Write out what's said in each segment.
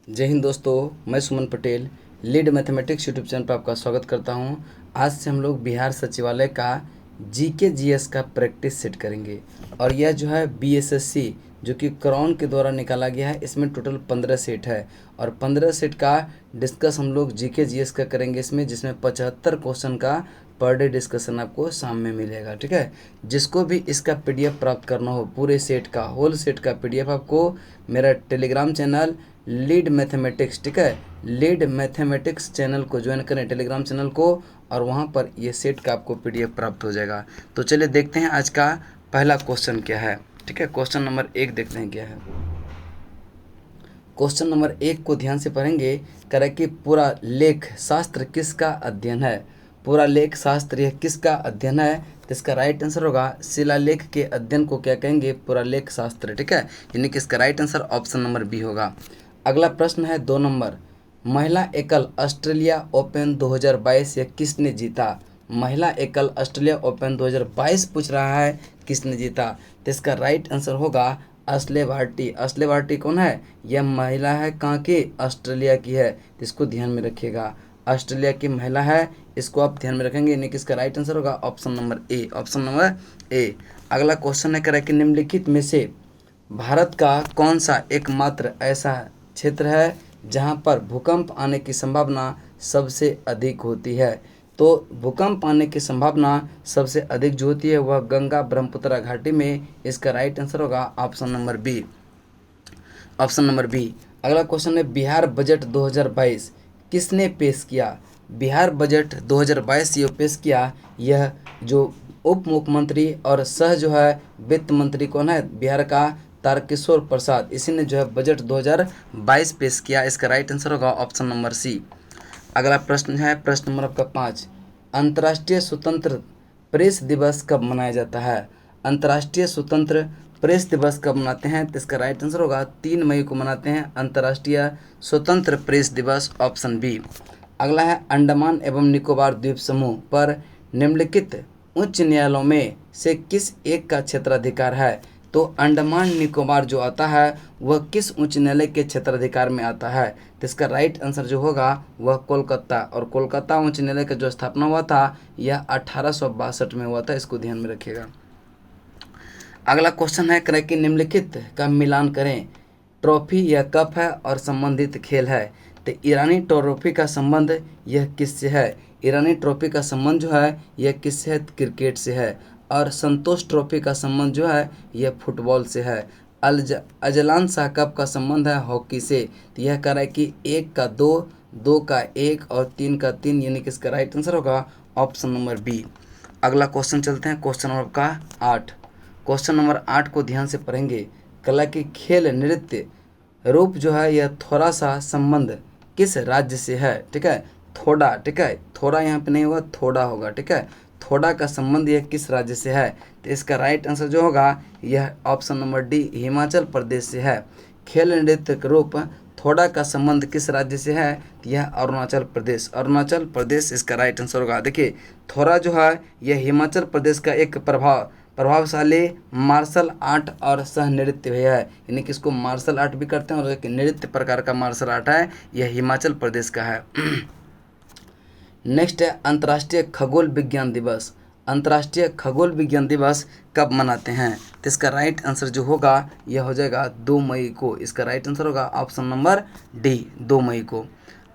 जय हिंद दोस्तों, मैं Suman Patel lead mathematics YouTube channel पर आपका स्वागत करता हूं। आज से हम लोग बिहार सचिवालय का जीके जीएस का प्रैक्टिस सेट करेंगे और यह जो है बीएसएससी जो कि क्रॉन के द्वारा निकाला गया है। इसमें टोटल 15 सेट है और 15 सेट का डिस्कस हम लोग जीके जीएस का करेंगे इसमें, जिसमें 75 क्वेश्चन का पर डे डिस्कशन आपको सामने मिलेगा। ठीक है, जिसको भी इसका पीडीएफ प्राप्त करना हो, पूरे सेट का होल सेट का पीडीएफ आपको मेरा टेलीग्राम चैनल लीड मैथमेटिक्स, ठीक है, लीड मैथमेटिक्स चैनल को ज्वाइन करें, टेलीग्राम चैनल को, और वहाँ पर ये सेट का आपको पीडीएफ प्राप्त हो जाएगा। तो चलिए देखते हैं आज का पहला क्वेश्चन क्या है। ठीक है, क्वेश्चन नंबर 1 देखते हैं क्या है। क्वेश्चन नंबर 1 को ध्यान से पढ़ेंगे। कह रहा है कि पूरा लेख शास्त्र किसका अध्ययन है। पूरा लेख शास्त्र यह किसका अध्ययन है, तो इसका राइट आंसर होगा शिलालेख के अध्ययन को क्या कहेंगे, पूरा लेख शास्त्र। ठीक है, यानी कि इसका right answer option number B होगा। अगला प्रश्न है 2 नंबर। महिला एकल ऑस्ट्रेलिया ओपन 2022 यह किसने जीता। महिला एकल ऑस्ट्रेलिया ओपन 2022 पूछ रहा है, किसने जीता, तो इसका राइट आंसर होगा असले भारती। असले भारती कौन है, यह महिला है, कहाँ की, ऑस्ट्रेलिया की है, तो इसको ध्यान में रखिएगा। ऑस्ट्रेलिया की महिला है, इसको आप ध्यान में रखेंगे, यानी कि इसका राइट आंसर होगा option number A. Option number A. अगला क्वेश्चन है, कह कि निम्नलिखित में से भारत का कौन सा एकमात्र ऐसा क्षेत्र है जहां पर भूकंप आने की संभावना सबसे अधिक होती है। तो भूकंप आने की संभावना सबसे अधिक जो होती है वह गंगा ब्रह्मपुत्र घाटी में। इसका राइट आंसर होगा option number B. Option number B. अगला क्वेश्चन है, बिहार बजट 2022 किसने पेश किया। बिहार बजट 2022 ये पेश किया, यह जो उप मुख्यमंत्री और सह जो है वित्त मंत्री कौन है बिहार का, तारकिशोर प्रसाद, इसी ने जो है बजट 2022 पेश किया। इसका राइट आंसर होगा ऑप्शन नंबर सी। अगला प्रश्न है प्रश्न नंबर आपका 5। अंतर्राष्ट्रीय स्वतंत्र प्रेस दिवस कब मनाया जाता है। अंतर्राष्ट्रीय स्वतंत्र प्रेस दिवस कब मनाते हैं, तो इसका राइट आंसर होगा 3 मई को मनाते हैं अंतर्राष्ट्रीय स्वतंत्र प्रेस दिवस, ऑप्शन बी। अगला है, अंडमान एवं निकोबार द्वीप समूह पर निम्नलिखित उच्च न्यायालयों में से किस एक का क्षेत्राधिकार है। तो अंडमान निकोबार जो आता है वह किस उच्च न्यायालय के क्षेत्राधिकार में आता है, तो इसका राइट आंसर जो होगा वह कोलकाता, और कोलकाता उच्च न्यायालय का जो स्थापना हुआ था यह 1862 में हुआ था, इसको ध्यान में रखिएगा। अगला क्वेश्चन है, करें कि निम्नलिखित का मिलान करें। ट्रॉफी यह कप है और संबंधित खेल है, तो ईरानी ट्रॉफी का संबंध यह किससे है। ईरानी ट्रॉफी का संबंध जो है यह किससे है, क्रिकेट से है। और संतोष ट्रॉफी का संबंध जो है यह फुटबॉल से है। अजलान शाह कप का संबंध है हॉकी से। तो यह कह रहा है कि 1 का 2, 2 का 1 और 3 का 3, यानी कि इसका राइट आंसर होगा ऑप्शन नंबर बी। अगला क्वेश्चन चलते हैं क्वेश्चन नंबर का 8। क्वेश्चन नंबर 8 को ध्यान से पढ़ेंगे। कला की खेल नृत्य रूप जो है यह थोड़ा सा संबंध किस राज्य से है। ठीक है, थोड़ा, ठीक है, थोड़ा यहाँ पे नहीं होगा, थोड़ा होगा। ठीक है, थोड़ा का संबंध यह किस राज्य से है, तो इसका राइट आंसर जो होगा यह option number D Himachal Pradesh से है। खेल नृत्य रूप थोड़ा का संबंध किस राज्य से है, तो यह अरुणाचल प्रदेश, अरुणाचल प्रदेश इसका राइट आंसर होगा। देखिए थोड़ा जो है यह हिमाचल प्रदेश का एक प्रभावशाली मार्शल आर्ट और सह नृत्य है, यानी कि इसको मार्शल आर्ट भी करते हैं और एक नृत्य प्रकार का मार्शल आर्ट है, यह हिमाचल प्रदेश का है। नेक्स्ट है अंतर्राष्ट्रीय खगोल विज्ञान दिवस। अंतर्राष्ट्रीय खगोल विज्ञान दिवस कब मनाते हैं, तो इसका राइट आंसर जो होगा यह हो जाएगा 2 मई को। इसका राइट आंसर होगा ऑप्शन नंबर डी, 2 मई को।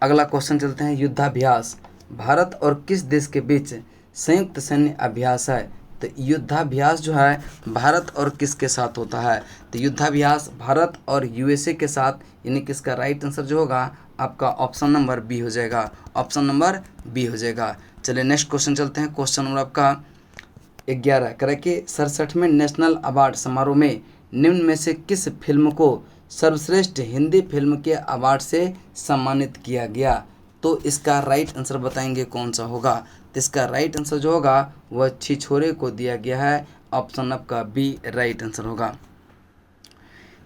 अगला क्वेश्चन चलते हैं, युद्धाभ्यास भारत और किस देश के बीच संयुक्त सैन्य अभ्यास है। तो युद्धाभ्यास जो है भारत और किसके साथ होता है, तो युद्धाभ्यास भारत और यूएसए के साथ, यानी कि इसका राइट आंसर जो होगा आपका ऑप्शन नंबर बी हो जाएगा, ऑप्शन नंबर बी हो जाएगा। चलिए नेक्स्ट क्वेश्चन चलते हैं। क्वेश्चन नंबर आपका 11 करें कि 67वें नेशनल अवार्ड समारोह में निम्न में से किस फिल्म को सर्वश्रेष्ठ हिंदी फिल्म के अवार्ड से सम्मानित किया गया। तो इसका राइट आंसर बताएंगे कौन सा होगा, तो इसका राइट आंसर जो होगा वह छिछोरे को दिया गया है, ऑप्शन आपका बी राइट आंसर होगा।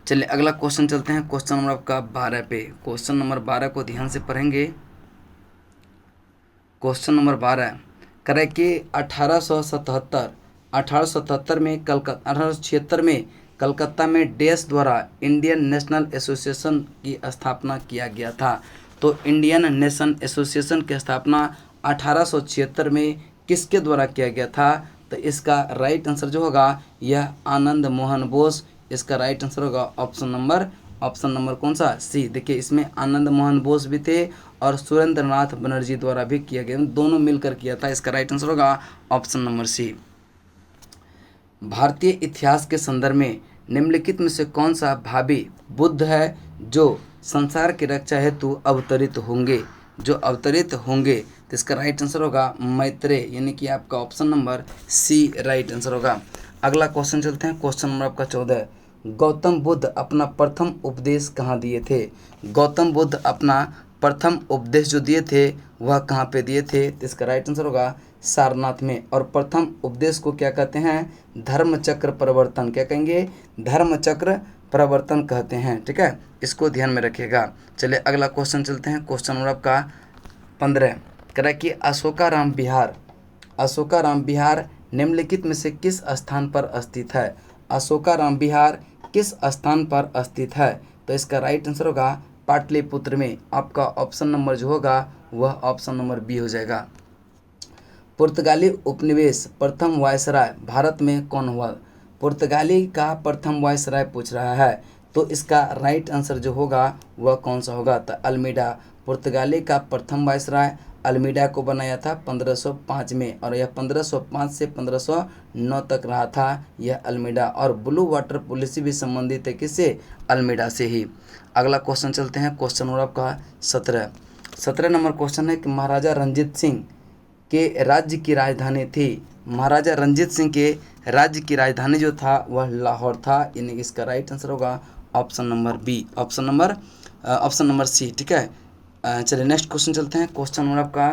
चलिए अगला क्वेश्चन चलते हैं क्वेश्चन नंबर आपका 12 पे। क्वेश्चन नंबर 12 को ध्यान से पढ़ेंगे। क्वेश्चन नंबर 12 करें कि 1877 में कलकत्ता, 1876 में कलकत्ता में डैश द्वारा इंडियन नेशनल एसोसिएशन की स्थापना किया गया था। तो इंडियन नेशन एसोसिएशन की स्थापना 1876 में किसके द्वारा किया गया था? तो इसका राइट आंसर जो होगा यह आनंद मोहन बोस। इसका राइट आंसर होगा ऑप्शन नंबर कौन सा? सी। देखिए इसमें आनंद मोहन बोस भी थे और सुरेंद्र नाथ बनर्जी द्वारा भी किया गया, दोनों मिलकर किया था। इसका राइट आंसर होगा ऑप्शन नंबर सी। भारतीय इतिहास के संदर्भ में निम्नलिखित में से कौन सा भावी बुद्ध है जो संसार की रक्षा हेतु अवतरित होंगे? तो इसका राइट आंसर होगा मैत्रेय, यानी कि आपका option number C right answer होगा। अगला क्वेश्चन चलते हैं, क्वेश्चन नंबर आपका 14। गौतम बुद्ध अपना प्रथम उपदेश कहाँ दिए थे? गौतम बुद्ध अपना प्रथम उपदेश जो दिए थे वह कहाँ पे दिए थे? तो इसका राइट आंसर होगा सारनाथ में। और प्रथम उपदेश को क्या कहते हैं? धर्म चक्र प्रवर्तन। क्या कहेंगे? धर्म चक्र प्रवर्तन कहते हैं। ठीक है, इसको ध्यान में रखिएगा। चलिए अगला क्वेश्चन चलते हैं, क्वेश्चन नंबर आपका 15। कह रहा है कि अशोकाराम विहार निम्नलिखित में से किस स्थान पर स्थित है? अशोकाराम विहार किस स्थान पर स्थित है? तो इसका राइट आंसर होगा पाटलिपुत्र में। आपका ऑप्शन नंबर जो होगा वह ऑप्शन नंबर बी हो जाएगा। पुर्तगाली उपनिवेश प्रथम वायसराय भारत में कौन हुआ? पुर्तगाली का प्रथम वायसराय पूछ रहा है, तो इसका राइट आंसर जो होगा वह कौन सा होगा? तो अल्मीडा। पुर्तगाली का प्रथम वायसराय अल्मीडा को बनाया था 1505 में, और यह 1505 से 1509 तक रहा था यह अल्मीडा। और ब्लू वाटर पॉलिसी भी संबंधित है किससे? अल्मीडा से ही। अगला क्वेश्चन चलते हैं, क्वेश्चन नंबर आपका 17 नंबर क्वेश्चन है कि महाराजा रंजीत सिंह के राज्य की राजधानी थी। महाराजा रंजीत सिंह के राज्य की राजधानी जो था वह लाहौर था, यानी इसका राइट आंसर होगा option number B, option number C. ठीक है, चलिए नेक्स्ट क्वेश्चन चलते हैं, क्वेश्चन नंबर आपका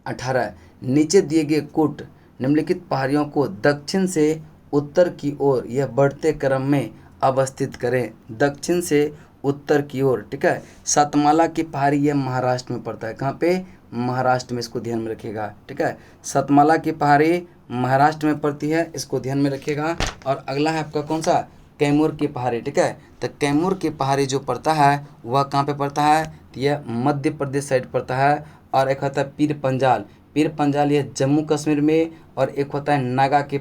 18। नीचे दिए गए कूट निम्नलिखित पहाड़ियों को दक्षिण से उत्तर की ओर यह बढ़ते क्रम में अवस्थित करें। दक्षिण से उत्तर की ओर। ठीक है, सतमाला की पहाड़ी यह महाराष्ट्र में पड़ता है। कहाँ पे? महाराष्ट्र में, इसको ध्यान में रखिएगा। ठीक है, सतमाला की पहाड़ी महाराष्ट्र में पड़ती है, इसको ध्यान में रखिएगा। और अगला है आपका कौन सा? कैमूर की पहाड़ी। ठीक है, तो कैमूर की पहाड़ी जो पड़ता है वह कहाँ पे पड़ता है? तो यह मध्य प्रदेश साइड पड़ता है। और एक होता है पीर पंजाल यह जम्मू कश्मीर में। और एक होता है नागा की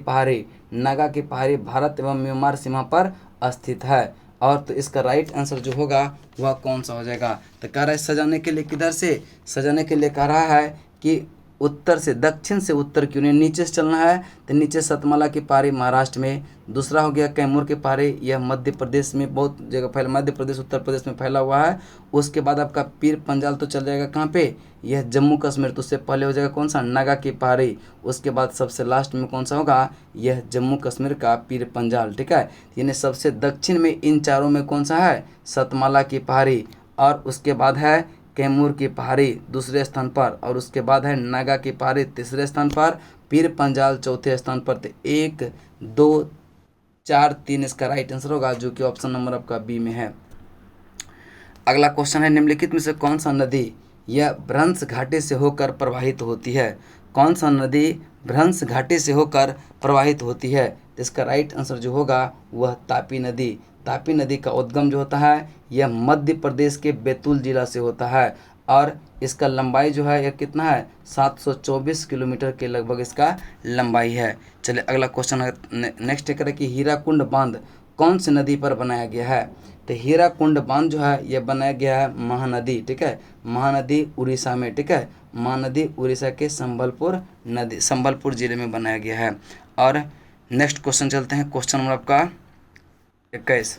पहाड़ी भारत एवं म्यांमार सीमा पर स्थित है। और तो इसका राइट आंसर जो होगा वह कौन सा हो जाएगा? तो कह रहा है सजाने के लिए किधर से? सजाने के लिए कह रहा है कि उत्तर से, दक्षिण से उत्तर क्यों नहीं, नीचे से चलना है। तो नीचे सतमाला की पहाड़ी महाराष्ट्र में, दूसरा हो गया कैमूर की पहाड़ी यह मध्य प्रदेश में बहुत जगह फैला, मध्य प्रदेश उत्तर प्रदेश में फैला हुआ है। उसके बाद आपका पीर पंजाल तो चल जाएगा कहाँ पे? यह जम्मू कश्मीर। तो उससे पहले हो जाएगा कौन सा? नागा की पहाड़ी। उसके बाद सबसे लास्ट में कौन सा होगा? यह जम्मू कश्मीर का पीर पंजाल। ठीक है, यानी सबसे दक्षिण में इन चारों में कौन सा है? सतमाला की पहाड़ी। और उसके बाद है कैमूर की पहाड़ी दूसरे स्थान पर, और उसके बाद है नागा की पहाड़ी तीसरे स्थान पर, पीर पंजाल चौथे स्थान पर। तो 1 2 4 3 इसका राइट आंसर होगा, जो कि ऑप्शन नंबर आपका बी में है। अगला क्वेश्चन है निम्नलिखित में से कौन सा नदी यह भ्रंश घाटी से होकर प्रवाहित होती है? कौन सा नदी भ्रंश घाटी से होकर प्रवाहित होती है? तो इसका राइट आंसर जो होगा वह तापी नदी का उद्गम जो होता है यह मध्य प्रदेश के बैतूल जिला से होता है। और इसका लंबाई जो है यह कितना है? 724 किलोमीटर के लगभग इसका लंबाई है। चलिए अगला क्वेश्चन है, नेक्स्ट है कि हीराकुंड बांध कौन सी नदी पर बनाया गया है? तो हीराकुंड बांध जो है यह बनाया गया है महानदी। ठीक है, महानदी उड़ीसा में। ठीक है, महानदी उड़ीसा के संबलपुर जिले में बनाया गया है। और नेक्स्ट क्वेश्चन चलते हैं, क्वेश्चन नंबर आपका 21।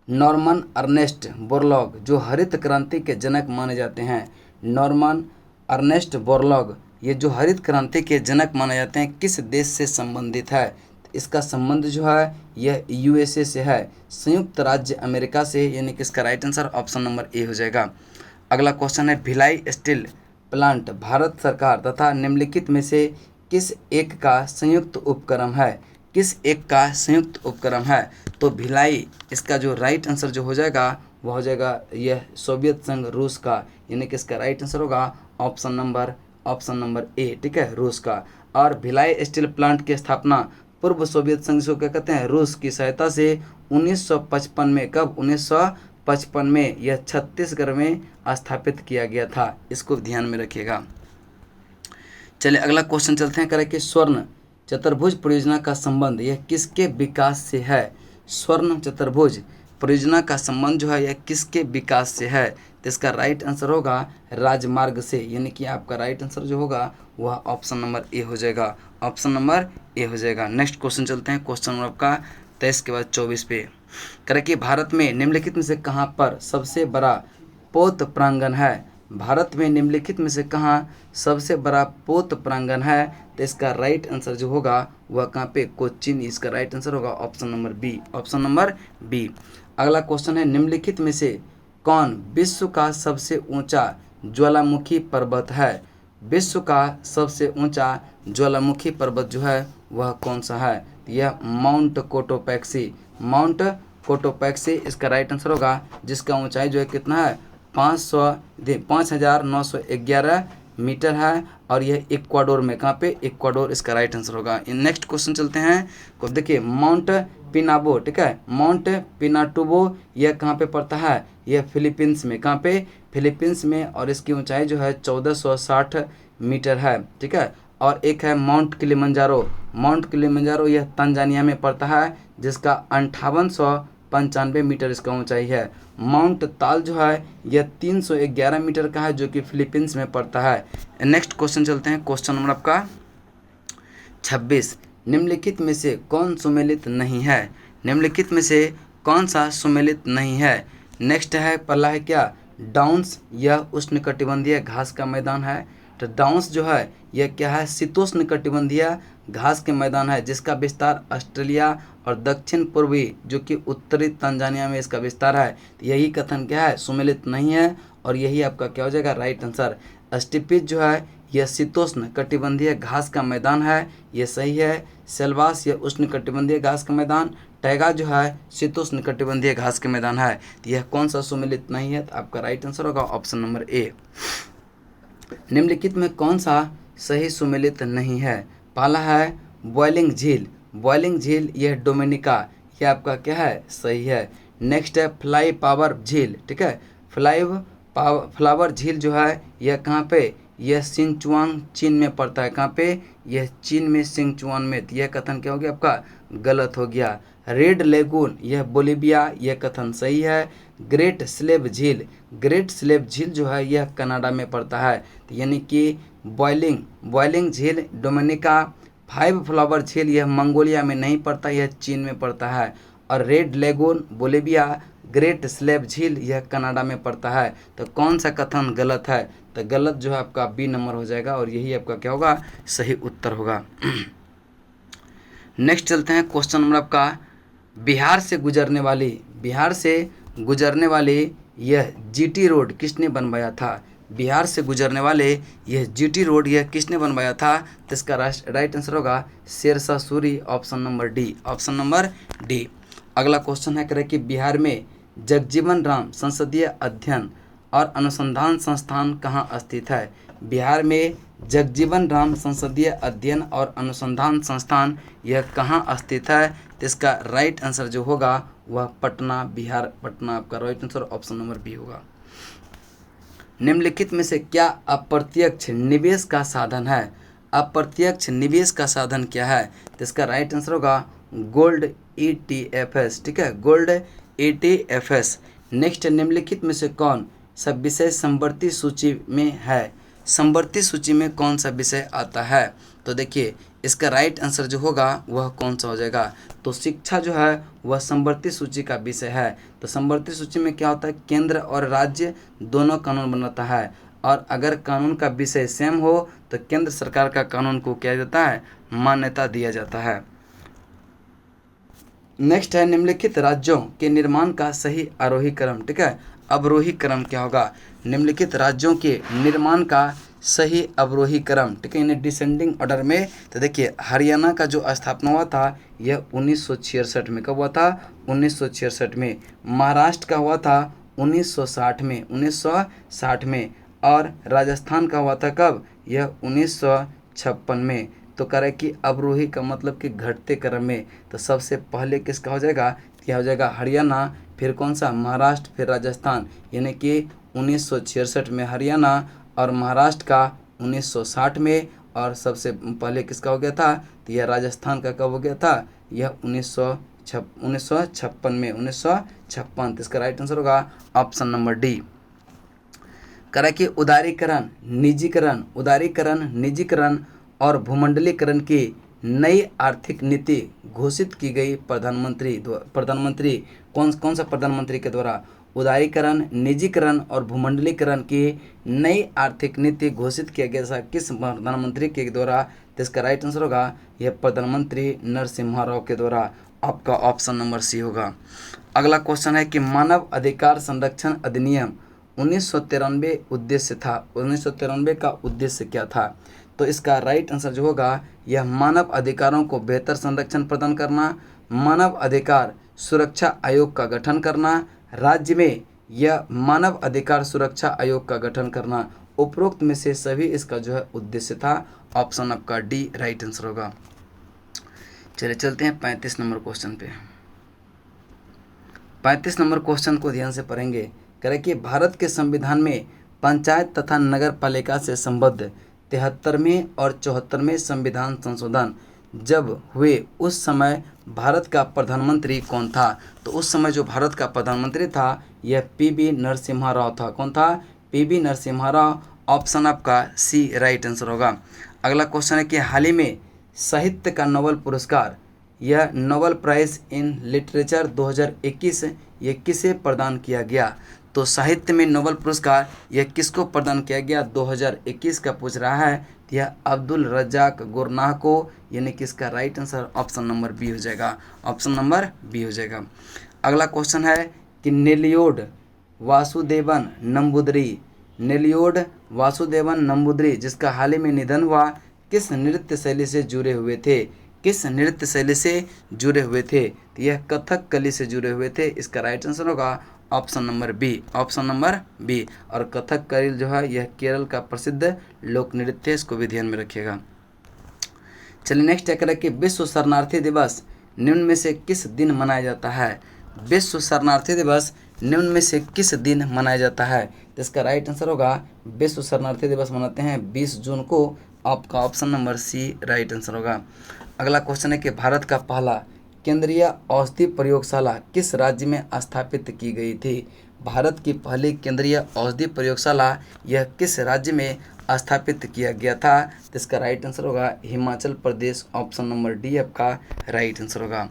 नॉर्मन अर्नेस्ट बोरलॉग जो हरित क्रांति के जनक माने जाते हैं, नॉर्मन अर्नेस्ट बोरलॉग ये जो हरित क्रांति के जनक माने जाते हैं किस देश से संबंधित है? इसका संबंध जो है यह यूएसए से है, संयुक्त राज्य अमेरिका से, यानी कि इसका right answer option number A हो जाएगा। अगला क्वेश्चन है भिलाई स्टील प्लांट भारत सरकार तथा निम्नलिखित में से किस एक का संयुक्त उपक्रम है? किस एक का संयुक्त उपक्रम है? तो भिलाई, इसका जो राइट आंसर जो हो जाएगा वह हो जाएगा यह सोवियत संघ रूस का, यानी कि इसका राइट आंसर होगा ऑप्शन नंबर ए। ठीक है, रूस का। और भिलाई स्टील प्लांट की स्थापना पूर्व सोवियत संघ को क्या कहते हैं, रूस की सहायता से 1955 में, कब 1955 में यह छत्तीसगढ़ में स्थापित किया गया था। इसको ध्यान में रखिएगा। चलिए अगला क्वेश्चन चलते हैं, करें कि स्वर्ण चतुर्भुज परियोजना का संबंध यह किसके विकास से है। स्वर्ण चतुर्भुज परियोजना का संबंध जो है यह किसके विकास से है, तो इसका राइट आंसर होगा राजमार्ग से, यानी कि आपका राइट आंसर जो होगा वह ऑप्शन नंबर ए हो जाएगा, ऑप्शन नंबर ए हो जाएगा। नेक्स्ट क्वेश्चन चलते हैं, क्वेश्चन नंबर आपका 23 के बाद 24 पे, करें कि भारत में निम्नलिखित में से कहाँ पर सबसे बड़ा पोत प्रांगण है। भारत में निम्नलिखित में से कहाँ सबसे बड़ा पोत प्रांगण है, तो इसका राइट आंसर जो होगा वह कहाँ पे, कोच्चिन। इसका राइट आंसर होगा option number B, option number B. अगला क्वेश्चन है, निम्नलिखित में से कौन विश्व का सबसे ऊंचा ज्वालामुखी पर्वत है। विश्व का सबसे ऊंचा ज्वालामुखी पर्वत जो है वह कौन सा है, यह माउंट कोटोपैक्सी, माउंट कोटोपैक्सी इसका राइट आंसर होगा, जिसका ऊंचाई जो है कितना है, 5,911 मीटर है, और यह इक्वाडोर में, कहाँ पे, इक्वाडोर इसका राइट आंसर होगा। नेक्स्ट क्वेश्चन चलते हैं, को देखिए माउंट पिनाबो, ठीक है, माउंट पिनाटुबो यह कहाँ पे पड़ता है, यह फिलीपींस में, कहाँ पे, फिलीपींस में, और इसकी ऊंचाई जो है 1460 मीटर है, ठीक है। और एक है माउंट किलिमंजारो, माउंट किलिमंजारो यह तंजानिया में पड़ता है, जिसका 5895 मीटर इसका ऊंचाई है। माउंट ताल जो है यह 311 मीटर का है, जो कि फिलीपींस में पड़ता है। नेक्स्ट क्वेश्चन चलते हैं, क्वेश्चन नंबर आपका 26, निम्नलिखित में से कौन सुमेलित नहीं है। निम्नलिखित में से कौन सा सुमेलित नहीं है। नेक्स्ट है, पहला है क्या, डाउन्स, यह उष्णकटिबंधीय घास का मैदान है। तो डाउन्स जो है यह क्या है, शीतोष्ण कटिबंधीय घास के मैदान है, जिसका विस्तार ऑस्ट्रेलिया और दक्षिण पूर्वी जो कि उत्तरी तंजानिया में इसका विस्तार है। तो यही कथन क्या है, सुमेलित नहीं है, और यही आपका क्या हो जाएगा, राइट आंसर। स्टीपिज जो है यह शीतोष्ण कटिबंधीय घास का मैदान है, यह सही है। सेल्वास यह उष्ण कटिबंधीय घास का मैदान, टैगा जो है शीतोष्ण कटिबंधीय घास के मैदान है। तो यह कौन सा सुमेलित नहीं है, तो आपका राइट आंसर होगा ऑप्शन नंबर ए। निम्नलिखित में कौन सा सही सुमेलित नहीं है। पहला है बॉइलिंग झील, बॉइलिंग झील यह डोमिनिका, यह आपका क्या है, सही है। नेक्स्ट है फ्लाई पावर झील, ठीक है, फ्लावर झील जो है यह कहाँ पे, यह सिंचुआंग चीन में पड़ता है, कहाँ पे, यह चीन में सिंचुआन में। यह कथन क्या हो गया आपका, गलत हो गया। रेड लेगून यह बोलिविया, यह कथन सही है। ग्रेट स्लेव झील, ग्रेट स्लेव झील जो है यह कनाडा में पड़ता है, तो यानी कि बॉइलिंग झील डोमिनिका। फाइव फ्लावर झील यह मंगोलिया में नहीं पड़ता, यह चीन में पड़ता है। और red lagoon Bolivia, great slave झील यह कनाडा में पड़ता है। तो कौन सा कथन गलत है, तो गलत जो है आपका बी नंबर हो जाएगा, और यही आपका क्या होगा, सही उत्तर होगा। नेक्स्ट चलते हैं, क्वेश्चन नंबर आपका, बिहार से गुजरने वाली यह जीटी रोड किसने बनवाया था। बिहार से गुजरने वाले यह जीटी रोड यह किसने बनवाया था, तो इसका राइट आंसर होगा Sher Shah Suri, option number D, option number D. अगला क्वेश्चन है, करें कि बिहार में जगजीवन राम संसदीय अध्ययन और अनुसंधान संस्थान कहाँ स्थित है। बिहार में जगजीवन राम संसदीय अध्ययन और अनुसंधान संस्थान यह कहाँ स्थित है, तो इसका राइट आंसर जो होगा वह पटना, बिहार, पटना आपका right answer, option number B होगा। निम्नलिखित में से क्या अप्रत्यक्ष निवेश का साधन है। अप्रत्यक्ष निवेश का साधन क्या है, तो इसका राइट आंसर होगा गोल्ड ETFs, ठीक है, गोल्ड ETFs। नेक्स्ट, निम्नलिखित में से कौन सा विषय समवर्ती सूची में है। समवर्ती सूची में कौन सा विषय आता है, तो देखिए इसका राइट आंसर जो होगा वह कौन सा हो जाएगा, तो शिक्षा जो है वह समवर्ती सूची का विषय है। तो समवर्ती सूची में क्या होता है, केंद्र और राज्य दोनों कानून बनाता है, और अगर कानून का विषय सेम हो तो केंद्र सरकार का कानून को क्या जाता है, मान्यता दिया जाता है। नेक्स्ट है, निम्नलिखित राज्यों के निर्माण का सही आरोही क्रम, ठीक है, अवरोही क्रम क्या होगा। निम्नलिखित राज्यों के निर्माण का सही अवरोही क्रम, ठीक है, इन्हें डिसेंडिंग ऑर्डर में। तो देखिए हरियाणा का जो स्थापना हुआ था यह 1966 में, कब हुआ था, 1966 में। महाराष्ट्र का हुआ था 1960 में, 1960 में। और राजस्थान का हुआ था कब, यह 1956 में। तो कह रहा है कि अवरोही का मतलब कि घटते क्रम में, तो सबसे पहले किसका हो जाएगा, क्या हो जाएगा, हरियाणा, फिर कौन सा, महाराष्ट्र, फिर राजस्थान, यानी कि 1966 में हरियाणा और महाराष्ट्र का 1960 में, और सबसे पहले किसका हो गया था, तो यह राजस्थान का कब हो गया था, यह 1956 में, 1956। तो इसका राइट आंसर होगा ऑप्शन नंबर डी। कह रहा है कि उदारीकरण, निजीकरण और भूमंडलीकरण की नई आर्थिक नीति घोषित की गई प्रधानमंत्री कौन कौन सा प्रधानमंत्री के द्वारा, उदारीकरण, निजीकरण और भूमंडलीकरण की नई आर्थिक नीति घोषित किया गया था किस प्रधानमंत्री के द्वारा, तो इसका राइट आंसर होगा यह प्रधानमंत्री नरसिम्हा राव के द्वारा, आपका ऑप्शन नंबर सी होगा। अगला क्वेश्चन है कि मानव अधिकार संरक्षण अधिनियम 1993 उद्देश्य था, 1993 का उद्देश्य क्या था, तो इसका राइट आंसर जो होगा यह मानव अधिकारों को बेहतर संरक्षण प्रदान करना, मानव अधिकार सुरक्षा आयोग का गठन करना, राज्य में यह मानव अधिकार सुरक्षा आयोग का गठन करना, उपरोक्त में से सभी इसका जो है उद्देश्य था, ऑप्शन आपका डी राइट आंसर होगा। चलिए चलते हैं 35 नंबर क्वेश्चन पे। 35 नंबर क्वेश्चन को ध्यान से पढ़ेंगे। करें कि भारत के संविधान में पंचायत तथा नगर पालिका से संबद्ध 73वें और 74वें संविधान संशोधन जब हुए उस समय भारत का प्रधानमंत्री कौन था, तो उस समय जो भारत का प्रधानमंत्री था यह पीवी नरसिम्हा राव था। कौन था, पीवी नरसिम्हा राव, ऑप्शन आपका सी राइट आंसर होगा। अगला क्वेश्चन है कि हाल ही में साहित्य का नोबेल पुरस्कार, यह नोबेल प्राइज इन लिटरेचर 2021 ये किसे प्रदान किया गया, तो साहित्य में नोबेल पुरस्कार यह किसको प्रदान किया गया 2021 का पूछ रहा है, यह अब्दुल रज्जाक गुरनाह को, यानी कि इसका right answer option number B हो जाएगा, ऑप्शन नंबर बी हो जाएगा। अगला क्वेश्चन है कि नेल्लियोड वासुदेवन नंबूदरी जिसका हाल ही में निधन हुआ किस नृत्य शैली से जुड़े हुए थे, किस नृत्य शैली से जुड़े हुए थे, तो यह कथक कली से जुड़े हुए थे। इसका राइट आंसर होगा option number B, option number B. और कथक कली जो है यह केरल का प्रसिद्ध लोक नृत्य है, इसको भी ध्यान में रखिएगा। चलिए नेक्स्ट क्या करें कि विश्व शरणार्थी दिवस निम्न में से किस दिन मनाया जाता है, विश्व शरणार्थी दिवस निम्न में से किस दिन मनाया जाता है, तो इसका राइट आंसर होगा विश्व शरणार्थी दिवस मनाते हैं 20 जून को, आपका option number C right answer होगा। अगला क्वेश्चन है कि भारत का पहला केंद्रीय औषधि प्रयोगशाला किस राज्य में स्थापित की गई थी, भारत की पहली केंद्रीय औषधि प्रयोगशाला यह किस राज्य में स्थापित किया गया था, तो इसका राइट आंसर होगा Himachal Pradesh, option number D आपका राइट आंसर होगा।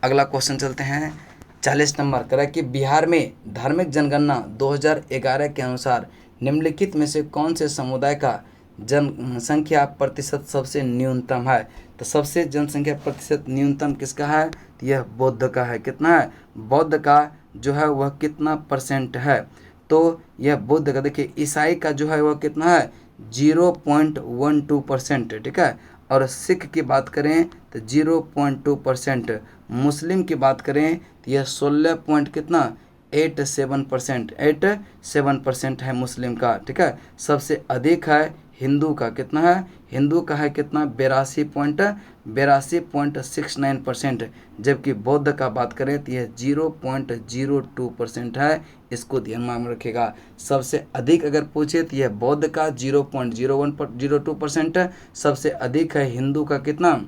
अगला क्वेश्चन चलते हैं 40 नंबर करा कि बिहार में धार्मिक जनगणना 2011 के अनुसार निम्नलिखित में से कौन से समुदाय का जनसंख्या प्रतिशत सबसे न्यूनतम है, तो सबसे जनसंख्या प्रतिशत न्यूनतम किसका है, तो यह बौद्ध का है। कितना है, बौद्ध का जो है वह कितना परसेंट है, तो यह बौद्ध का देखिए, ईसाई का जो है वह कितना है 0.12%, ठीक है। और सिख की बात करें तो 0.2%, मुस्लिम की बात करें तो यह 16 पॉइंट कितना 87% है मुस्लिम का, ठीक है। सबसे अधिक है हिंदू का, कितना है, हिंदू का है कितना 82.69%, जबकि बौद्ध का बात करें तो यह 0.02% है, इसको ध्यान में रखिएगा। सबसे अधिक अगर पूछे तो यह बौद्ध का 0.02%, सबसे अधिक है हिंदू का कितना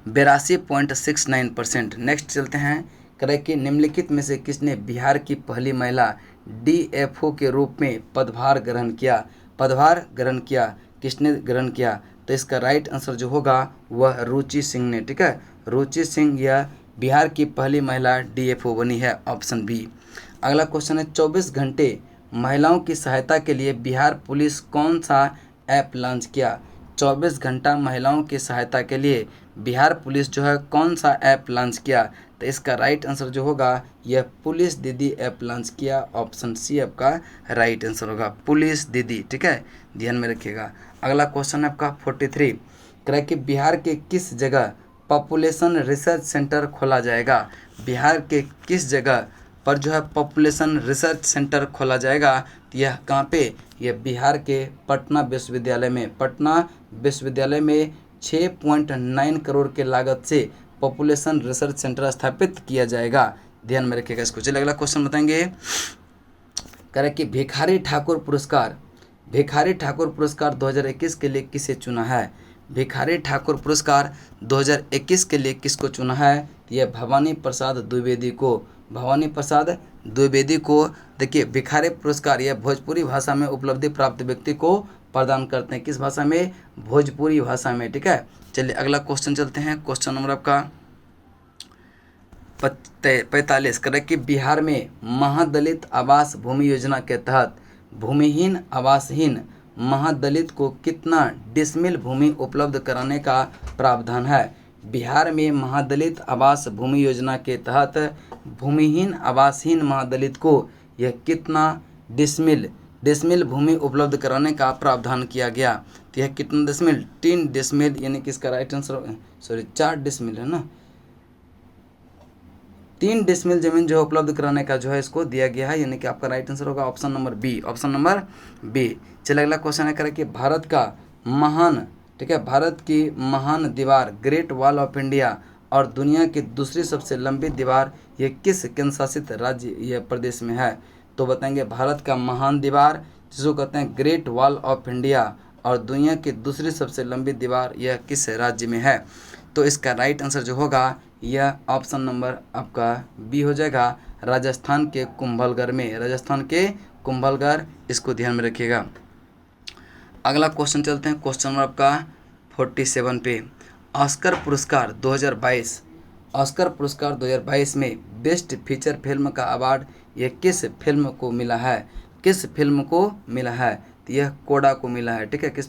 82.69%। नेक्स्ट चलते हैं करें कि निम्नलिखित में से किसने बिहार की पहली महिला डीएफओ के रूप में पदभार ग्रहण किया, पदभार ग्रहण किया, किसने ग्रहण किया, तो इसका राइट आंसर जो होगा वह रुचि सिंह ने, ठीक है। रुचि सिंह यह बिहार की पहली महिला डीएफओ बनी है, ऑप्शन बी। अगला क्वेश्चन है 24 घंटे महिलाओं की सहायता के लिए बिहार पुलिस कौन सा ऐप लॉन्च किया, 24 घंटा महिलाओं की सहायता के लिए बिहार पुलिस जो है कौन सा ऐप लॉन्च किया, तो इसका राइट आंसर जो होगा यह पुलिस दीदी ऐप लॉन्च किया, ऑप्शन सी आपका राइट आंसर होगा, पुलिस दीदी, ठीक है, ध्यान में रखिएगा। अगला क्वेश्चन है आपका 43 कह कि बिहार के किस जगह पॉपुलेशन रिसर्च सेंटर खोला जाएगा, बिहार के किस जगह पर जो है पॉपुलेशन रिसर्च सेंटर खोला जाएगा, तो यह कहाँ पे, यह बिहार के पटना विश्वविद्यालय में, पटना विश्वविद्यालय में 6.9 करोड़ के लागत से पॉपुलेशन रिसर्च सेंटर स्थापित किया जाएगा। ध्यान में रखिएगा इसको। चलिए अगला क्वेश्चन बताएंगे, करें कि भिखारी ठाकुर पुरस्कार 2021 के लिए किसे चुना है? भिखारी ठाकुर पुरस्कार 2021 के लिए किसको चुना है? यह भवानी प्रसाद द्विवेदी को। देखिए भिखारी पुरस्कार यह भोजपुरी भाषा में उपलब्धि प्राप्त व्यक्ति को प्रदान करते हैं। किस भाषा में? भोजपुरी भाषा में। ठीक है, चलिए अगला क्वेश्चन चलते हैं। क्वेश्चन नंबर आपका 45 करें कि बिहार में महादलित आवास भूमि योजना के तहत भूमिहीन आवासहीन महादलित को कितना डिसमिल भूमि उपलब्ध कराने का प्रावधान है? बिहार में महादलित आवास भूमि योजना के तहत भूमिहीन आवासहीन महादलित को यह कितना डिसमिल भूमि उपलब्ध कराने का प्रावधान किया गया? तो यह कितना डिसमिल? 3 डिसमिल, यानी कि इसका राइट आंसर 4 डिसमिल है ना। 3 डिसमिल जमीन जो है उपलब्ध कराने का जो है इसको दिया गया है, यानी कि आपका राइट आंसर होगा ऑप्शन नंबर बी। चलिए अगला क्वेश्चन है करें कि भारत की महान दीवार ग्रेट वॉल ऑफ इंडिया और दुनिया की दूसरी सबसे लंबी दीवार ये किस केंद्र शासित राज्य या प्रदेश में है? तो बताएंगे भारत का महान दीवार जिसको कहते हैं ग्रेट वॉल ऑफ इंडिया और दुनिया की दूसरी सबसे लंबी दीवार यह किस राज्य में है? तो इसका राइट आंसर जो होगा यह ऑप्शन नंबर आपका बी हो जाएगा, राजस्थान के कुंभलगढ़। इसको ध्यान में रखिएगा। अगला क्वेश्चन चलते हैं, क्वेश्चन नंबर आपका 47 पे। ऑस्कर पुरस्कार 2022 में बेस्ट फीचर फिल्म का अवार्ड यह किस फिल्म को मिला है? तो यह कोडा को मिला है। ठीक है, किस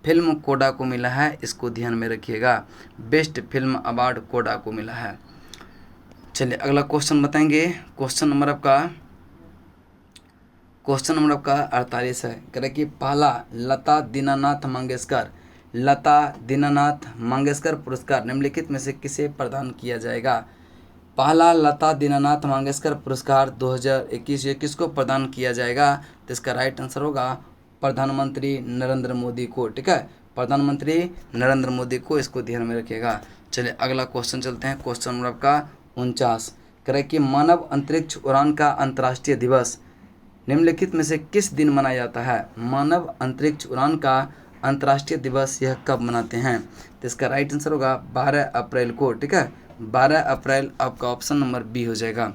फिल्म कोडा को मिला है, इसको ध्यान में रखिएगा। बेस्ट फिल्म अवार्ड कोडा को मिला है। चलिए अगला क्वेश्चन बताएंगे। क्वेश्चन नंबर आपका 48 है, करें कि पहला लता दीनानाथ मंगेशकर पुरस्कार निम्नलिखित में से किसे प्रदान किया जाएगा? पहला लता दीनानाथ मंगेशकर पुरस्कार 2021 ये किसको प्रदान किया जाएगा? तो इसका राइट आंसर होगा प्रधानमंत्री नरेंद्र मोदी को। ठीक है, प्रधानमंत्री नरेंद्र मोदी को, इसको ध्यान में रखिएगा। चलिए अगला क्वेश्चन चलते हैं। क्वेश्चन नंबर आपका 49 करें कि मानव अंतरिक्ष उड़ान का अंतर्राष्ट्रीय दिवस निम्नलिखित में से किस दिन मनाया जाता है? मानव अंतरिक्ष उड़ान का अंतर्राष्ट्रीय दिवस यह कब मनाते हैं? तो इसका राइट आंसर होगा 12 अप्रैल को। ठीक है, 12 अप्रैल आपका ऑप्शन नंबर बी हो जाएगा।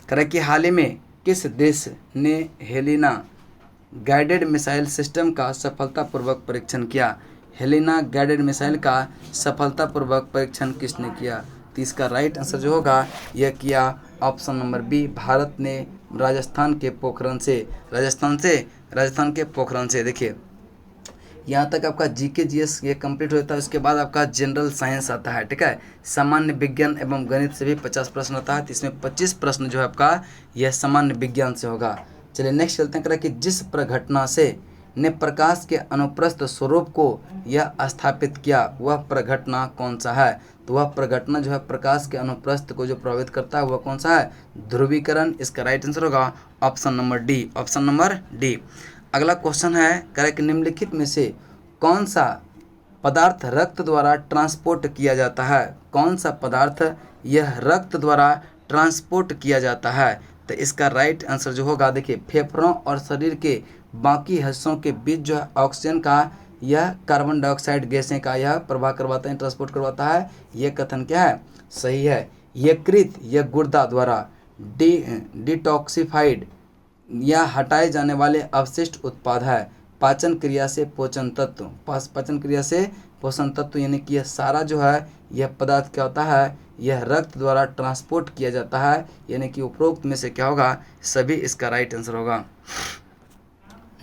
करें कि हाल ही में किस देश ने हेलिना गाइडेड मिसाइल सिस्टम का सफलतापूर्वक परीक्षण किया? हेलिना गाइडेड मिसाइल का सफलतापूर्वक परीक्षण किसने किया? तो इसका राइट आंसर जो होगा यह किया ऑप्शन नंबर बी, भारत ने राजस्थान के पोखरण से। देखिए यहाँ तक आपका जीके जीएस ये कंप्लीट होता है। उसके बाद आपका जनरल साइंस आता है। ठीक है, सामान्य विज्ञान एवं गणित से भी 50 प्रश्न आता है, तो इसमें 25 प्रश्न जो है आपका यह सामान्य विज्ञान से होगा। चलिए नेक्स्ट चलते हैं, करें कि जिस प्रघटना से ने प्रकाश के अनुप्रस्थ स्वरूप को यह स्थापित किया वह प्रघटना कौन सा है? तो वह प्रघटना जो है प्रकाश के अनुप्रस्थ को जो प्रभावित करता है वह कौन सा है? ध्रुवीकरण। इसका राइट आंसर होगा ऑप्शन नंबर डी। अगला क्वेश्चन है, करें कि निम्नलिखित में से कौन सा पदार्थ रक्त द्वारा ट्रांसपोर्ट किया जाता है? कौन सा पदार्थ यह रक्त द्वारा ट्रांसपोर्ट किया जाता है? तो इसका राइट आंसर जो होगा, देखिए फेफड़ों और शरीर के बाकी हिस्सों के बीच जो है ऑक्सीजन का यह कार्बन डाइऑक्साइड गैसें का यह प्रवाह करवाता है, ट्रांसपोर्ट करवाता है। यह कथन क्या है? सही है। यकृत या गुर्दा द्वारा डिटॉक्सिफाइड या हटाए जाने वाले अवशिष्ट उत्पाद है। पाचन क्रिया से पोषण तत्व यानी कि यह सारा जो है यह पदार्थ क्या होता है? यह रक्त द्वारा ट्रांसपोर्ट किया जाता है, यानी कि उपरोक्त में से क्या होगा? सभी इसका राइट आंसर होगा।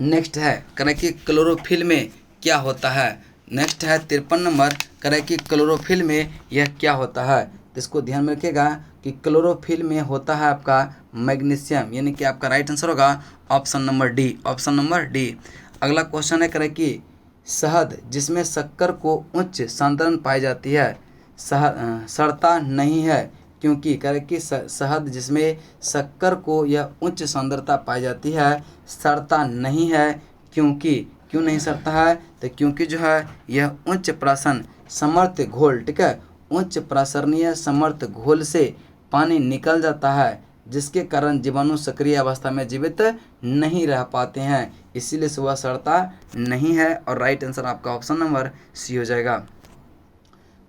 नेक्स्ट है, करें कि क्लोरोफिल में क्या होता है? नेक्स्ट है 53 नंबर, करें कि क्लोरोफिल में यह क्या होता है? तो इसको ध्यान में रखिएगा कि क्लोरोफिल में होता है आपका मैग्नीशियम, यानी कि आपका राइट आंसर होगा ऑप्शन नंबर डी। अगला क्वेश्चन है, करें कि शहद जिसमें शक्कर को उच्च सांद्रण पाई जाती है सड़ता नहीं है क्योंकि? करें कि शहद जिसमें शक्कर को यह उच्च सांद्रता पाई जाती है सड़ता नहीं है क्योंकि? क्यों नहीं सड़ता है? तो क्योंकि जो है यह उच्च प्राशन समर्थ घोल, ठीक है, उच्च प्रासरणीय समर्थ घोल से पानी निकल जाता है, जिसके कारण जीवाणु सक्रिय अवस्था में जीवित नहीं रह पाते हैं, इसीलिए से वह सड़ता नहीं है। और राइट आंसर आपका ऑप्शन नंबर सी हो जाएगा।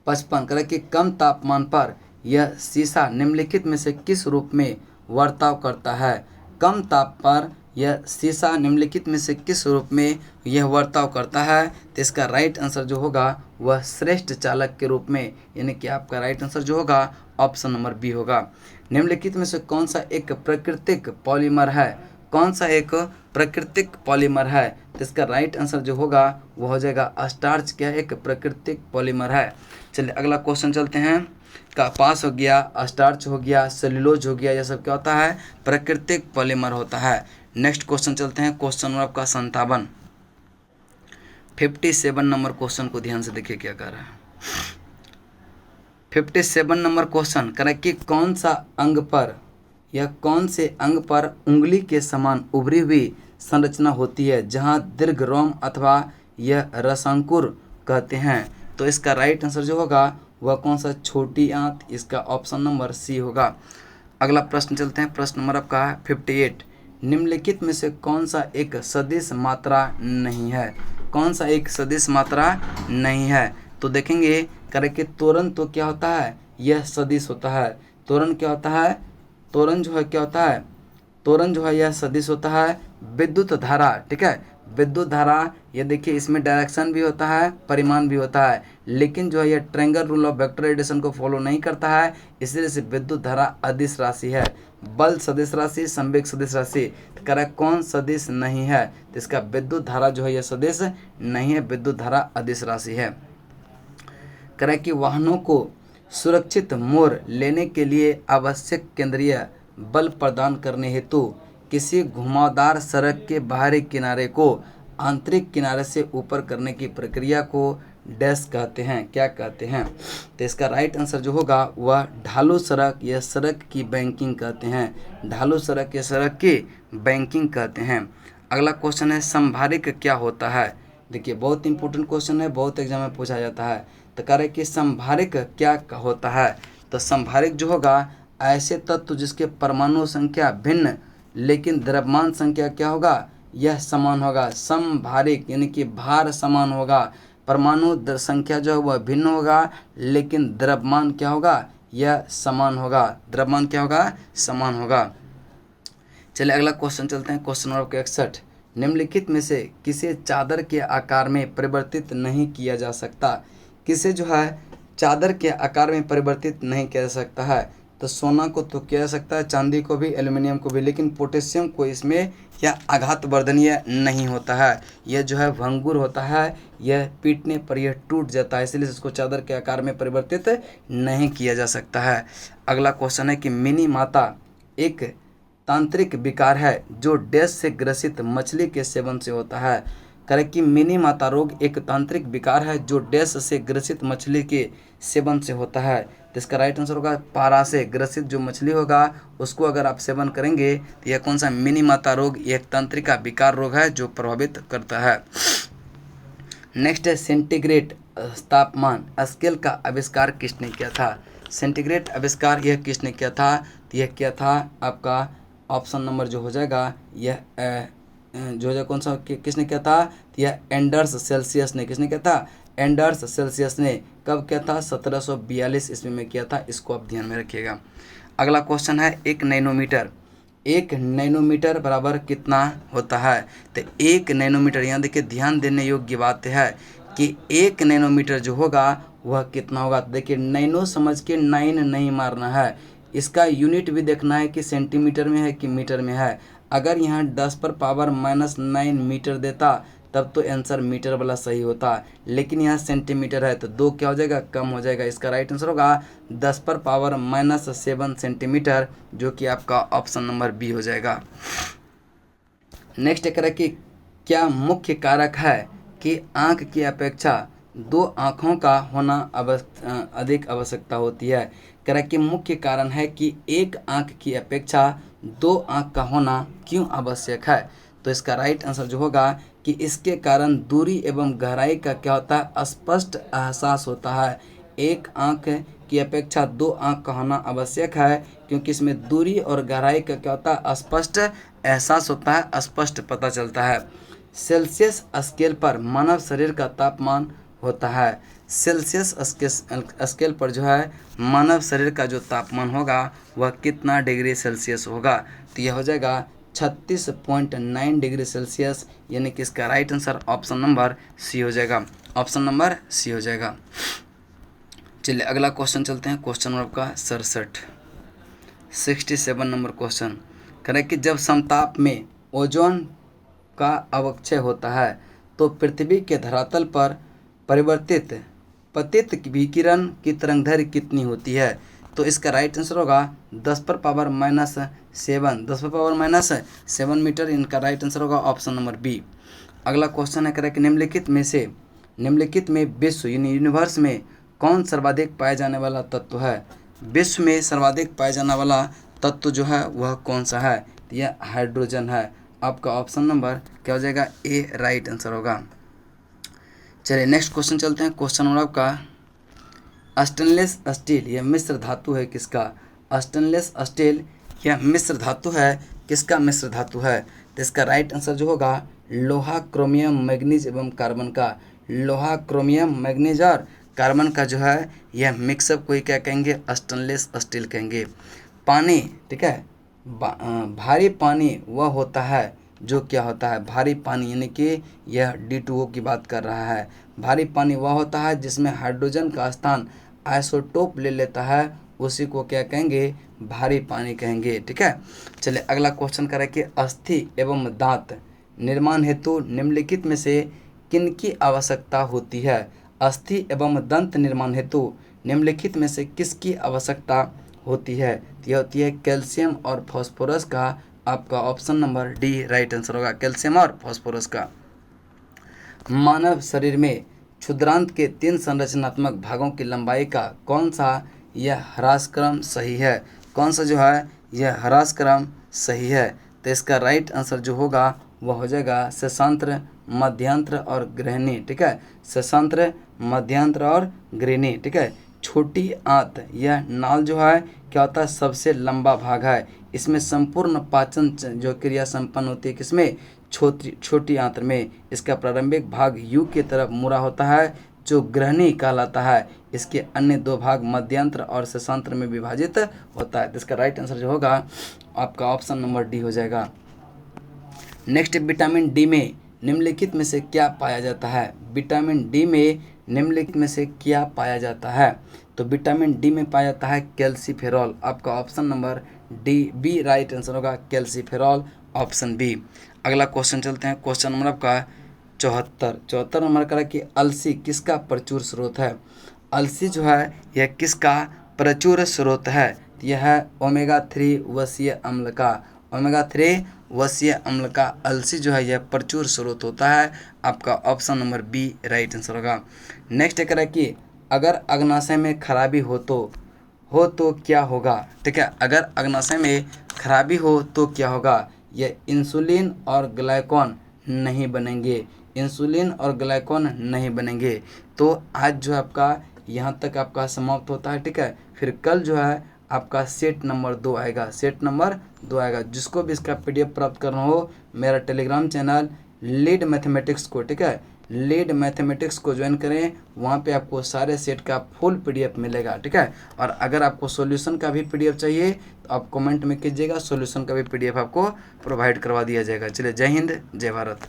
55 करें कि कम तापमान पर यह शीशा निम्नलिखित में से किस रूप में वर्ताव करता है? कम ताप पर यह शीशा निम्नलिखित में से किस रूप में यह वर्ताव करता है? तो इसका राइट आंसर जो होगा वह श्रेष्ठ चालक के रूप में, यानी कि आपका राइट आंसर जो होगा ऑप्शन नंबर बी होगा। निम्नलिखित में से कौन सा एक प्राकृतिक पॉलीमर है? कौन सा एक प्राकृतिक पॉलीमर है? तो इसका राइट आंसर जो होगा वो हो जाएगा स्टार्च, क्या एक प्राकृतिक पॉलीमर है। चलिए अगला क्वेश्चन चलते हैं। कपास हो गया, स्टार्च हो गया, सेल्यूलोज हो गया, यह सब क्या होता है? प्राकृतिक पॉलीमर होता है। नेक्स्ट क्वेश्चन चलते हैं, क्वेश्चन नंबर आपका 57, 57 नंबर क्वेश्चन को ध्यान से देखिए क्या कर रहा है। 57 नंबर क्वेश्चन कह रहा है कि कौन सा अंग पर या कौन से अंग पर उंगली के समान उभरी हुई संरचना होती है, जहां दीर्घ रोम अथवा यह रसांकुर कहते हैं? तो इसका राइट आंसर जो होगा वह कौन सा? छोटी आंत, इसका ऑप्शन नंबर सी होगा। अगला प्रश्न चलते हैं, प्रश्न नंबर आपका 58, निम्नलिखित में से कौन सा एक सदिश मात्रा नहीं है? कौन सा एक सदिश मात्रा नहीं है? तो देखेंगे करें कि तोरण तो क्या होता है? यह सदिश होता है। तोरण क्या होता है? तोरण जो है क्या होता है? तोरण जो है यह सदिश होता है। विद्युत धारा, ठीक है, विद्युत धारा, ये देखिए इसमें डायरेक्शन भी होता है, परिमाण भी होता है, लेकिन जो है यह triangle rule of vector addition को फॉलो नहीं करता है, इसलिए से विद्युत धारा अदिश राशि है। बल सदिश राशि, संवेग सदिश राशि, तो कह रहा है कौन सदिश नहीं है? तो इसका विद्युत धारा जो है यह सदिश नहीं है, विद्युत धारा अदिश राशि है। कह रहा है कि वाहनों को सुरक्षित मोड़ लेने के लिए आवश्यक केंद्रीय बल प्रदान करने हेतु किसी घुमावदार सड़क के बाहरी किनारे को आंतरिक किनारे से ऊपर करने की प्रक्रिया को डैश कहते हैं, क्या कहते हैं? तो इसका राइट आंसर जो होगा वह ढालू सड़क या सड़क की बैंकिंग कहते हैं। ढालू सड़क या सड़क की बैंकिंग कहते हैं। अगला क्वेश्चन है, संभारिक क्या होता है? देखिए बहुत इंपॉर्टेंट क्वेश्चन है, बहुत एग्जाम में पूछा जाता है। तो कह रहे कि संभारिक क्या होता है? तो संभारिक जो होगा ऐसे तत्व जिसके परमाणु संख्या भिन्न लेकिन द्रव्यमान संख्या क्या होगा? यह समान होगा। समभारिक यानी कि भार समान होगा, परमाणु संख्या जो है वह भिन्न होगा, लेकिन द्रव्यमान क्या होगा? यह समान होगा। द्रव्यमान क्या होगा? समान होगा। चलिए अगला क्वेश्चन चलते हैं, क्वेश्चन नंबर 61, निम्नलिखित में से किसे चादर के आकार में परिवर्तित नहीं किया जा सकता? किसे जो है चादर के आकार में परिवर्तित नहीं किया जा सकता है? तो सोना को तो किया जा सकता है, चांदी को भी, एल्युमिनियम को भी, लेकिन पोटेशियम को इसमें यह आघात वर्धनीय नहीं होता है। यह जो है भंगुर होता है, यह पीटने पर यह टूट जाता है, इसलिए इसको चादर के आकार में परिवर्तित नहीं किया जा सकता है। अगला क्वेश्चन है कि मिनी माता एक तांत्रिक विकार है जो डैश से ग्रसित मछली के सेवन से होता है। करें कि मिनी माता रोग एक तांत्रिक विकार है जो डैश से ग्रसित मछली के सेवन से होता है। तो इसका राइट आंसर होगा पारा से ग्रसित जो मछली होगा उसको अगर आप सेवन करेंगे तो यह कौन सा? मिनी माता रोग एक तांत्रिक विकार रोग है जो प्रभावित करता है। नेक्स्ट है सेंटीग्रेड तापमान स्केल का आविष्कार किसने किया था? सेंटीग्रेड आविष्कार यह किसने किया था? तो यह किया था आपका ऑप्शन नंबर जो हो जाएगा यह जो है कौन सा किसने किया था? यह एंडर्स सेल्सियस ने। किसने किया था? एंडर्स सेल्सियस ने। कब किया था? 1742 ईस्वी में किया था। इसको आप ध्यान में रखिएगा। अगला क्वेश्चन है, 1 नैनोमीटर। 1 नैनोमीटर बराबर कितना होता है? तो 1 नैनोमीटर, यहाँ देखिए ध्यान देने योग्य बात है कि 1 नैनोमीटर जो होगा वह कितना होगा। देखिए नैनो समझ के 9 नहीं मारना है, इसका यूनिट भी देखना है कि सेंटीमीटर में है कि मीटर में है। अगर यहाँ 10 पर पावर -9 मीटर देता तब तो आंसर मीटर वाला सही होता, लेकिन यहाँ सेंटीमीटर है तो 2 क्या हो जाएगा? कम हो जाएगा। इसका राइट आंसर होगा 10 पर पावर -7 सेंटीमीटर, जो कि आपका ऑप्शन नंबर बी हो जाएगा। नेक्स्ट है कि क्या मुख्य कारक है कि आँख की अपेक्षा 2 आँखों का होना अधिक आवश्यकता होती है? कह रहा है कि मुख्य कारण है कि 1 आँख की अपेक्षा 2 आँख का होना क्यों आवश्यक है? तो इसका राइट आंसर जो होगा कि इसके कारण दूरी एवं गहराई का क्या होता है, स्पष्ट एहसास होता है। एक आंख की अपेक्षा दो आंख का होना आवश्यक है, क्योंकि इसमें दूरी और गहराई का क्या होता है, स्पष्ट एहसास होता है, स्पष्ट पता चलता है। सेल्सियस स्केल पर मानव शरीर का तापमान होता है। सेल्सियस स्केल पर जो है मानव शरीर का जो तापमान होगा वह कितना डिग्री सेल्सियस होगा, तो यह हो जाएगा 36.9 डिग्री सेल्सियस, यानी कि इसका right answer option number C हो जाएगा। ऑप्शन नंबर सी हो जाएगा। चलिए अगला क्वेश्चन चलते हैं। क्वेश्चन नंबर आपका 67 नंबर क्वेश्चन कह रहा है कि जब समताप में ओजोन का अवक्षय होता है तो पृथ्वी के धरातल पर परिवर्तित पतित विकिरण की तरंगदैर्घ्य कितनी होती है, तो इसका राइट आंसर होगा 10⁻⁻7 मीटर। इनका राइट आंसर होगा ऑप्शन नंबर बी। अगला क्वेश्चन है कह रहा है कि निम्नलिखित में विश्व यूनिवर्स में कौन सर्वाधिक पाया जाने वाला तत्व है। विश्व में सर्वाधिक पाया जाने वाला तत्व जो है वह कौन सा है, तो यह हाइड्रोजन है। आपका ऑप्शन नंबर क्या हो जाएगा, ए राइट आंसर होगा। चलिए नेक्स्ट क्वेश्चन चलते हैं। क्वेश्चन नंबर आपका स्टेनलेस स्टील यह मिश्र धातु है किसका। स्टेनलेस स्टील यह मिश्र धातु है किसका, मिश्र धातु है। तो इसका राइट आंसर जो होगा लोहा, क्रोमियम, मैग्नीज एवं कार्बन का। लोहा, क्रोमियम, मैग्नीज और कार्बन का जो है यह मिक्सअप को ही क्या कहेंगे, स्टेनलेस स्टील कहेंगे। पानी, ठीक है, भारी पानी वह होता है जो क्या होता है, भारी पानी, यानी कि यह D2O की बात कर रहा है। भारी पानी वह होता है जिसमें हाइड्रोजन का स्थान आइसोटोप ले लेता है, उसी को क्या कहेंगे, भारी पानी कहेंगे। ठीक है, चलिए अगला क्वेश्चन करें कि अस्थि एवं दांत निर्माण हेतु निम्नलिखित में से किनकी आवश्यकता होती है। अस्थि एवं दंत निर्माण हेतु निम्नलिखित में से किसकी आवश्यकता होती है, यह होती है कैल्शियम और फास्फोरस का। आपका option number D right answer होगा, कैल्शियम और फास्फोरस का। मानव शरीर में क्षुद्रांत के 3 संरचनात्मक भागों की लंबाई का कौन सा यह ह्रासक्रम सही है, कौन सा जो है यह ह्रासक्रम सही है, तो इसका राइट आंसर जो होगा वह हो जाएगा सेशांत्र, मध्यांत्र और ग्रहणी। ठीक है, सेशांत्र, मध्यांत्र और ग्रहणी। ठीक है, छोटी आंत यह नाल जो है क्या होता है, सबसे लंबा भाग है। इसमें संपूर्ण पाचन जो क्रिया संपन्न होती है किसमें, छोटी आंत्र में। इसका प्रारंभिक भाग यू की तरफ मुड़ा होता है जो ग्रहणी कहलाता है। इसके अन्य 2 भाग मध्यांत्र और सेशांत्र में विभाजित होता है। तो इसका राइट आंसर जो होगा आपका ऑप्शन नंबर डी हो जाएगा। नेक्स्ट, विटामिन डी में निम्नलिखित में से क्या पाया जाता है। विटामिन डी में निम्नलिखित में से क्या पाया जाता है, तो विटामिन डी में पाया जाता है कैल्सीफेरॉल। आपका option number D B right answer होगा, कैल्सीफेरॉल, ऑप्शन बी। अगला क्वेश्चन चलते हैं। क्वेश्चन नंबर आपका 74 नंबर का कि अलसी किसका प्रचुर स्रोत है। अलसी जो है यह किसका प्रचुर स्रोत है, यह है ओमेगा 3 वसीय अम्ल का। ओमेगा 3 वसीय अम्ल का अलसी जो है यह प्रचुर स्रोत होता है। आपका option number B right answer होगा। नेक्स्ट कह रहा है कि अगर अग्नाशय में खराबी हो तो क्या होगा। ठीक है, अगर अग्नाशय में खराबी हो तो क्या होगा, यह इंसुलिन और ग्लाइकॉन नहीं बनेंगे, इंसुलिन और ग्लाइकॉन नहीं बनेंगे। तो आज जो आपका यहाँ तक आपका समाप्त होता है। ठीक है, फिर कल जो है आपका सेट नंबर 2 आएगा, सेट नंबर 2 आएगा। जिसको भी इसका PDF प्राप्त करना हो मेरा टेलीग्राम चैनल लीड मैथमेटिक्स को, ठीक है, लीड मैथमेटिक्स को ज्वाइन करें। वहाँ पे आपको सारे सेट का फुल PDF मिलेगा। ठीक है, और अगर आपको सॉल्यूशन का भी PDF चाहिए तो आप कमेंट में कीजिएगा, सॉल्यूशन का भी PDF आपको प्रोवाइड करवा दिया जाएगा। चलिए, जय हिंद, जय भारत।